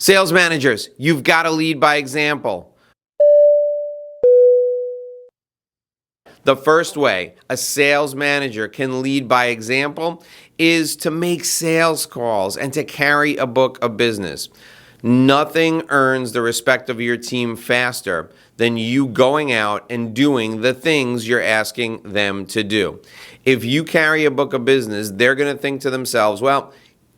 Sales managers, you've got to lead by example. The first way a sales manager can lead by example is to make sales calls and to carry a book of business. Nothing earns the respect of your team faster than you going out and doing the things you're asking them to do. If you carry a book of business, they're going to think to themselves, well,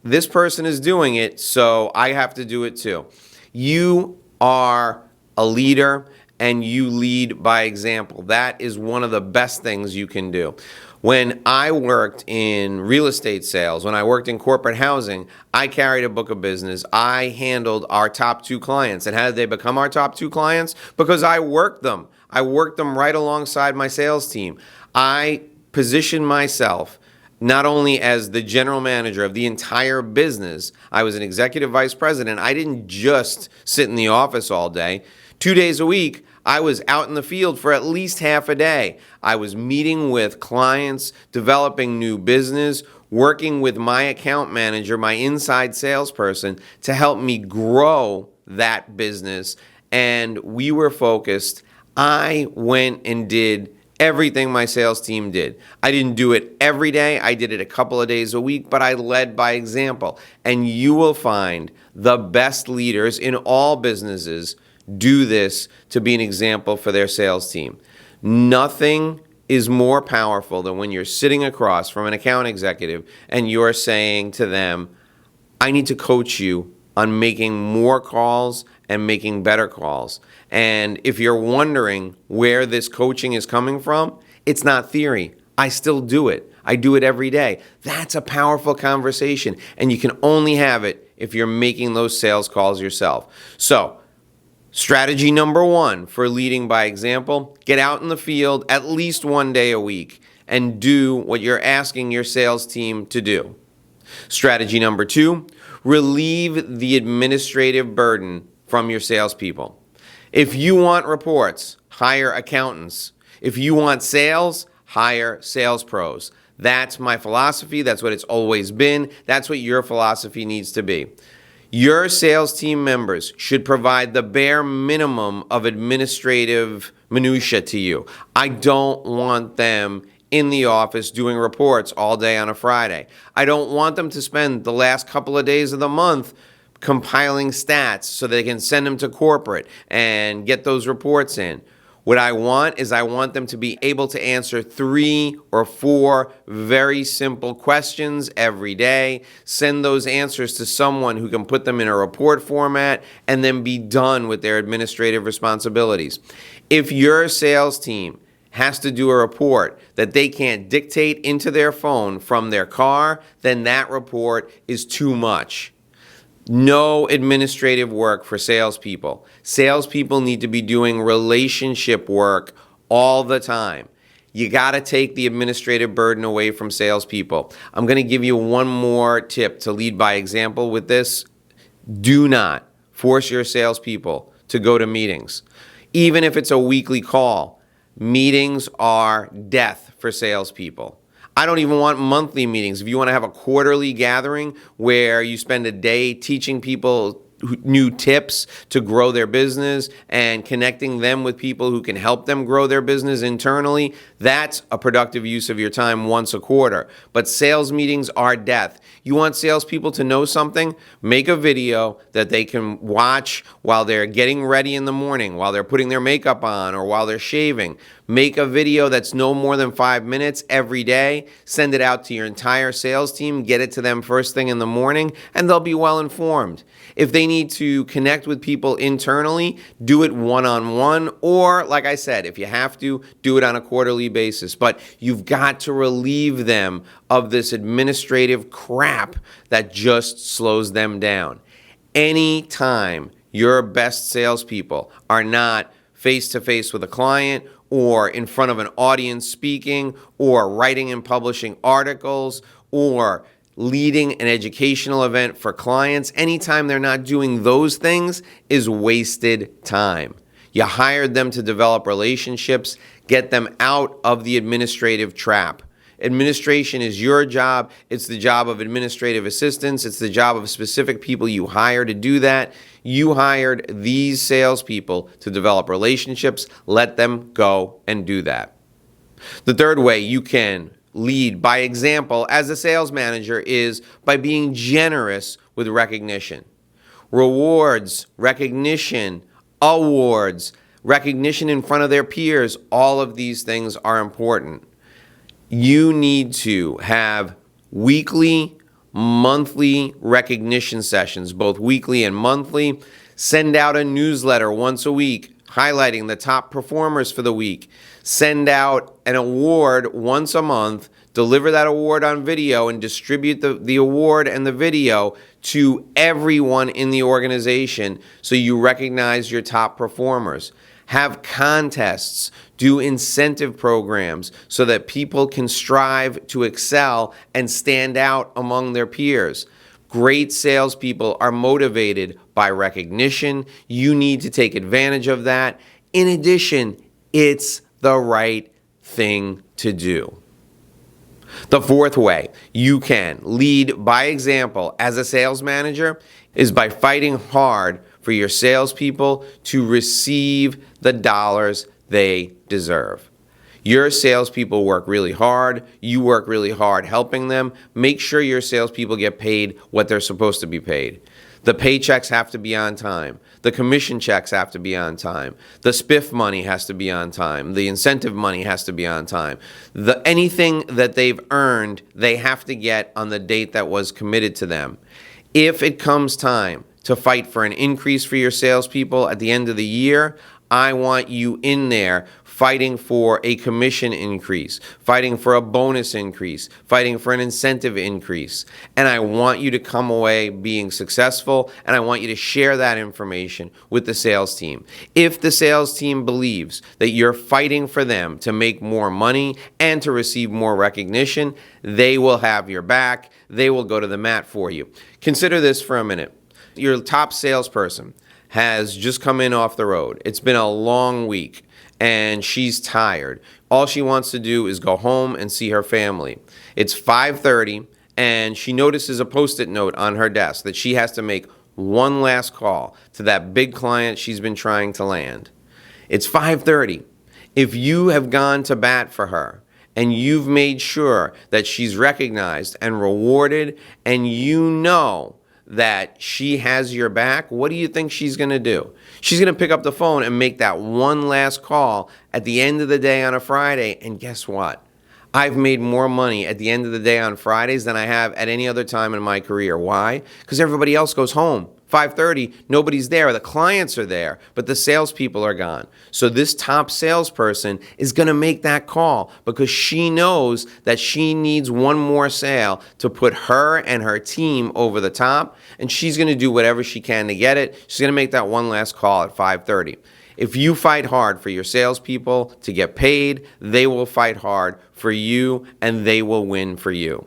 this person is doing it, so I have to do it too. You are a leader and you lead by example. That is one of the best things you can do. When I worked in real estate sales, when I worked in corporate housing, I carried a book of business. I handled our top 2 clients. And how did they become our top 2 clients? Because I worked them. I worked them right alongside my sales team. I positioned myself not only as the general manager of the entire business, I was an executive vice president. I didn't just sit in the office all day. 2 days a week, I was out in the field for at least half a day. I was meeting with clients, developing new business, working with my account manager, my inside salesperson, to help me grow that business. And we were focused. I went and did everything my sales team did. I didn't do it every day. I did it a couple of days a week, but I led by example. And you will find the best leaders in all businesses do this to be an example for their sales team. Nothing is more powerful than when you're sitting across from an account executive and you're saying to them, I need to coach you on making more calls and making better calls. And if you're wondering where this coaching is coming from, it's not theory. I still do it. I do it every day. That's a powerful conversation, and you can only have it if you're making those sales calls yourself. So, strategy number 1 for leading by example, get out in the field at least 1 day a week and do what you're asking your sales team to do. Strategy number 2, relieve the administrative burden from your salespeople. If you want reports, hire accountants. If you want sales, hire sales pros. That's my philosophy. That's what it's always been. That's what your philosophy needs to be. Your sales team members should provide the bare minimum of administrative minutia to you. I don't want them in the office doing reports all day on a Friday. I don't want them to spend the last couple of days of the month compiling stats so they can send them to corporate and get those reports in. What I want is I want them to be able to answer 3 or 4 very simple questions every day, send those answers to someone who can put them in a report format, and then be done with their administrative responsibilities. If your sales team has to do a report that they can't dictate into their phone from their car, then that report is too much. No administrative work for salespeople. Salespeople need to be doing relationship work all the time. You got to take the administrative burden away from salespeople. I'm going to give you one more tip to lead by example with this. Do not force your salespeople to go to meetings. Even if it's a weekly call, meetings are death for salespeople. I don't even want monthly meetings. If you want to have a quarterly gathering where you spend a day teaching people new tips to grow their business and connecting them with people who can help them grow their business internally, that's a productive use of your time once a quarter. But sales meetings are death. You want salespeople to know something? Make a video that they can watch while they're getting ready in the morning, while they're putting their makeup on, or while they're shaving. Make a video that's no more than 5 minutes every day. Send it out to your entire sales team. Get it to them first thing in the morning, and they'll be well informed. If they need to connect with people internally, do it one-on-one, or, like I said, if you have to, do it on a quarterly basis. But you've got to relieve them of this administrative crap that just slows them down. Anytime your best salespeople are not face-to-face with a client, or in front of an audience speaking, or writing and publishing articles, or leading an educational event for clients, anytime they're not doing those things is wasted time. You hired them to develop relationships, get them out of the administrative trap. Administration is your job. It's the job of administrative assistants. It's the job of specific people you hire to do that. You hired these salespeople to develop relationships. Let them go and do that. The third way you can lead by example as a sales manager is by being generous with recognition. Rewards, recognition, awards, recognition in front of their peers, all of these things are important. You need to have weekly, monthly recognition sessions, both weekly and monthly. Send out a newsletter once a week highlighting the top performers for the week. Send out an award once a month. Deliver that award on video and distribute the award and the video to everyone in the organization so you recognize your top performers. Have contests, do incentive programs so that people can strive to excel and stand out among their peers. Great salespeople are motivated by recognition. You need to take advantage of that. In addition, it's the right thing to do. The fourth way you can lead by example as a sales manager is by fighting hard for your salespeople to receive the dollars they deserve. Your salespeople work really hard. You work really hard helping them. Make sure your salespeople get paid what they're supposed to be paid. The paychecks have to be on time. The commission checks have to be on time. The spiff money has to be on time. The incentive money has to be on time. Anything that they've earned, they have to get on the date that was committed to them. If it comes time to fight for an increase for your salespeople at the end of the year, I want you in there fighting for a commission increase, fighting for a bonus increase, fighting for an incentive increase. And I want you to come away being successful, and I want you to share that information with the sales team. If the sales team believes that you're fighting for them to make more money and to receive more recognition, they will have your back. They will go to the mat for you. Consider this for a minute. Your top salesperson has just come in off the road. It's been a long week, and she's tired. All she wants to do is go home and see her family. It's 5:30, and she notices a Post-it note on her desk that she has to make one last call to that big client she's been trying to land. It's 5:30. If you have gone to bat for her, and you've made sure that she's recognized and rewarded, and you know that she has your back, what do you think she's going to do? She's going to pick up the phone and make that one last call at the end of the day on a Friday, and guess what? I've made more money at the end of the day on Fridays than I have at any other time in my career. Why? Because everybody else goes home. 5:30, nobody's there. The clients are there, but the salespeople are gone. So this top salesperson is going to make that call because she knows that she needs one more sale to put her and her team over the top, and she's going to do whatever she can to get it. She's going to make that one last call at 5:30. If you fight hard for your salespeople to get paid, they will fight hard for you, and they will win for you.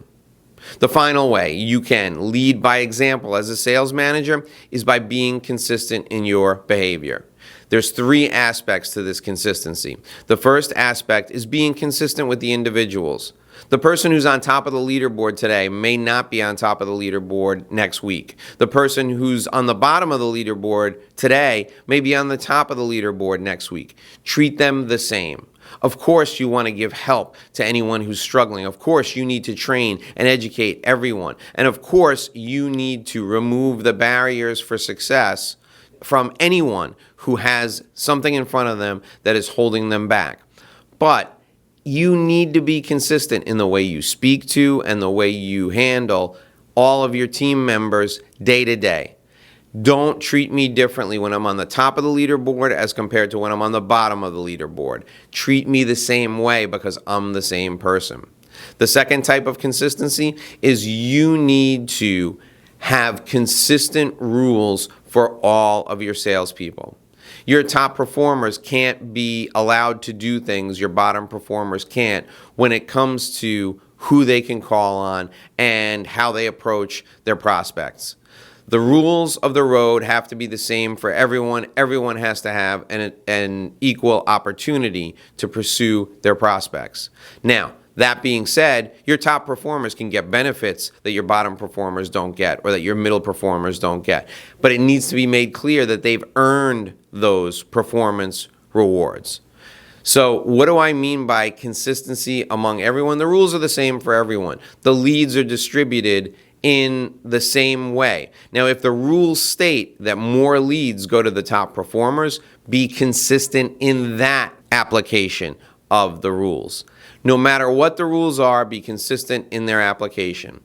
The final way you can lead by example as a sales manager is by being consistent in your behavior. There's three aspects to this consistency. The first aspect is being consistent with the individuals. The person who's on top of the leaderboard today may not be on top of the leaderboard next week. The person who's on the bottom of the leaderboard today may be on the top of the leaderboard next week. Treat them the same. Of course, you want to give help to anyone who's struggling. Of course, you need to train and educate everyone. And of course, you need to remove the barriers for success from anyone who has something in front of them that is holding them back. But you need to be consistent in the way you speak to and the way you handle all of your team members day to day. Don't treat me differently when I'm on the top of the leaderboard as compared to when I'm on the bottom of the leaderboard. Treat me the same way because I'm the same person. The second type of consistency is you need to have consistent rules for all of your salespeople. Your top performers can't be allowed to do things your bottom performers can't when it comes to who they can call on and how they approach their prospects. The rules of the road have to be the same for everyone. Everyone has to have an equal opportunity to pursue their prospects. Now, That being said, your top performers can get benefits that your bottom performers don't get or that your middle performers don't get. But it needs to be made clear that they've earned those performance rewards. So what do I mean by consistency among everyone? The rules are the same for everyone. The leads are distributed in the same way. Now, if the rules state that more leads go to the top performers, be consistent in that application of the rules. No matter what the rules are, be consistent in their application.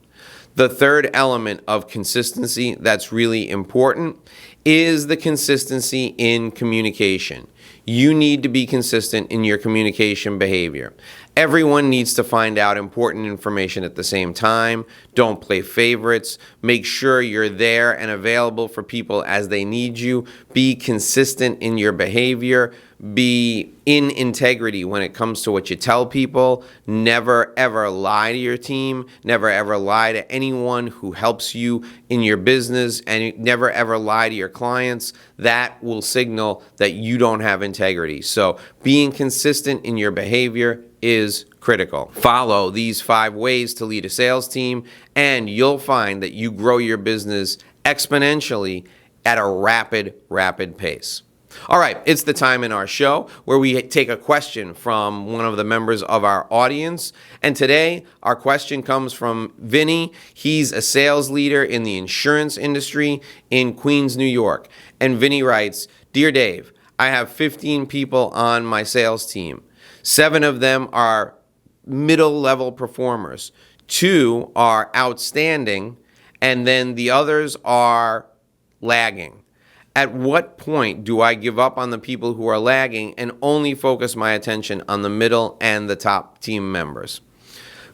The third element of consistency that's really important is the consistency in communication. You need to be consistent in your communication behavior. Everyone needs to find out important information at the same time. Don't play favorites. Make sure you're there and available for people as they need you. Be consistent in your behavior. Be in integrity when it comes to what you tell people. Never ever lie to your team. Never ever lie to anyone who helps you in your business, and never ever lie to your clients. That will signal that you don't have integrity. So being consistent in your behavior is critical. Follow these 5 ways to lead a sales team, and you'll find that you grow your business exponentially at a rapid pace. All right, it's the time in our show where we take a question from one of the members of our audience. And today, our question comes from Vinny. He's a sales leader in the insurance industry in Queens, New York. And Vinny writes, "Dear Dave, I have 15 people on my sales team. 7 of them are middle-level performers. 2 are outstanding, and then the others are lagging. At what point do I give up on the people who are lagging and only focus my attention on the middle and the top team members?"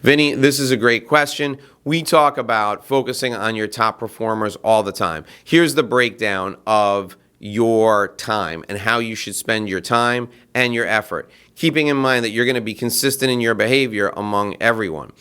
Vinny, this is a great question. We talk about focusing on your top performers all the time. Here's the breakdown of your time and how you should spend your time and your effort, keeping in mind that you're going to be consistent in your behavior among everyone.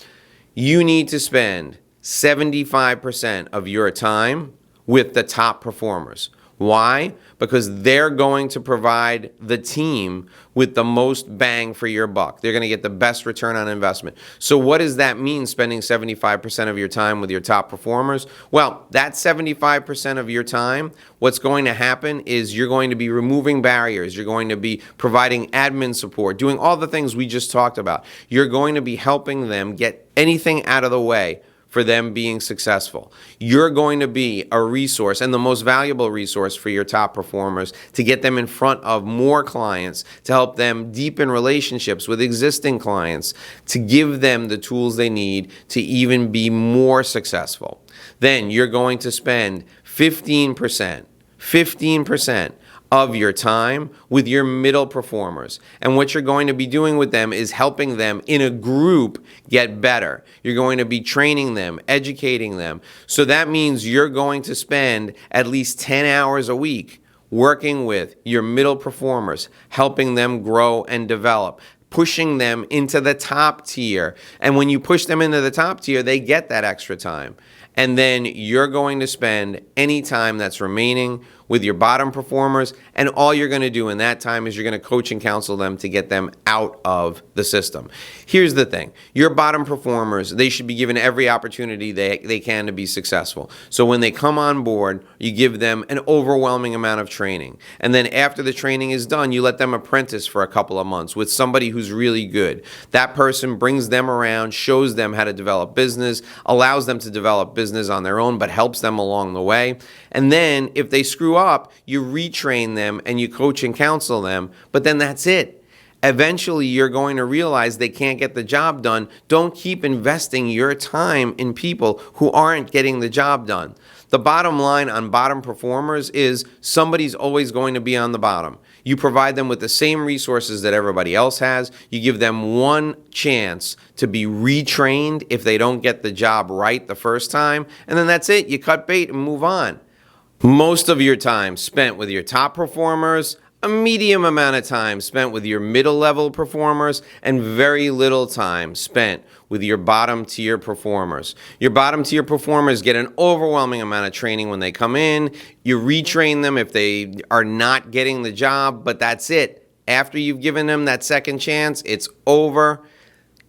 You need to spend 75% of your time with the top performers. Why? Because they're going to provide the team with the most bang for your buck. They're going to get the best return on investment. So what does that mean, spending 75% of your time with your top performers? Well, that 75% of your time, what's going to happen is you're going to be removing barriers. You're going to be providing admin support, doing all the things we just talked about. You're going to be helping them get anything out of the way for them being successful. You're going to be a resource, and the most valuable resource for your top performers, to get them in front of more clients, to help them deepen relationships with existing clients, to give them the tools they need to even be more successful. Then you're going to spend 15% of your time with your middle performers. And what you're going to be doing with them is helping them in a group get better. You're going to be training them, educating them. So that means you're going to spend at least 10 hours a week working with your middle performers, helping them grow and develop, pushing them into the top tier. And when you push them into the top tier, they get that extra time. And then you're going to spend any time that's remaining with your bottom performers, and all you're going to do in that time is you're going to coach and counsel them to get them out of the system. Here's the thing. Your bottom performers, they should be given every opportunity they can to be successful. So when they come on board, you give them an overwhelming amount of training. And then after the training is done, you let them apprentice for a couple of months with somebody who's really good. That person brings them around, shows them how to develop business, allows them to develop business on their own, but helps them along the way. And then if they screw up, you retrain them and you coach and counsel them, but then that's it. Eventually, you're going to realize they can't get the job done. Don't keep investing your time in people who aren't getting the job done. The bottom line on bottom performers is somebody's always going to be on the bottom. You provide them with the same resources that everybody else has. You give them one chance to be retrained if they don't get the job right the first time, and then that's it. You cut bait and move on. Most of your time spent with your top performers, a medium amount of time spent with your middle level performers, and very little time spent with your bottom tier performers. Your bottom tier performers get an overwhelming amount of training when they come in. You retrain them if they are not getting the job, but that's it. After you've given them that second chance, it's over.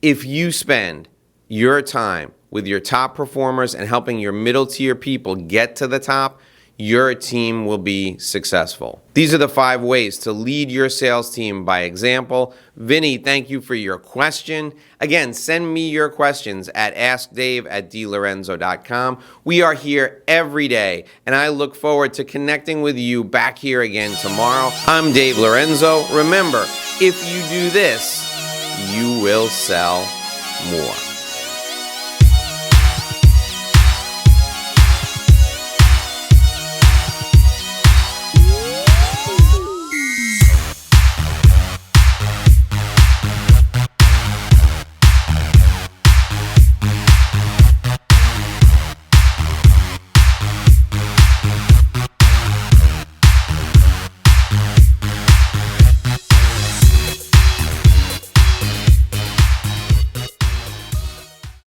If you spend your time with your top performers and helping your middle tier people get to the top, your team will be successful. These are the 5 ways to lead your sales team by example. Vinny, thank you for your question. Again, send me your questions at askdave@dlorenzo.com. We are here every day, and I look forward to connecting with you back here again tomorrow. I'm Dave Lorenzo. Remember, if you do this, you will sell more.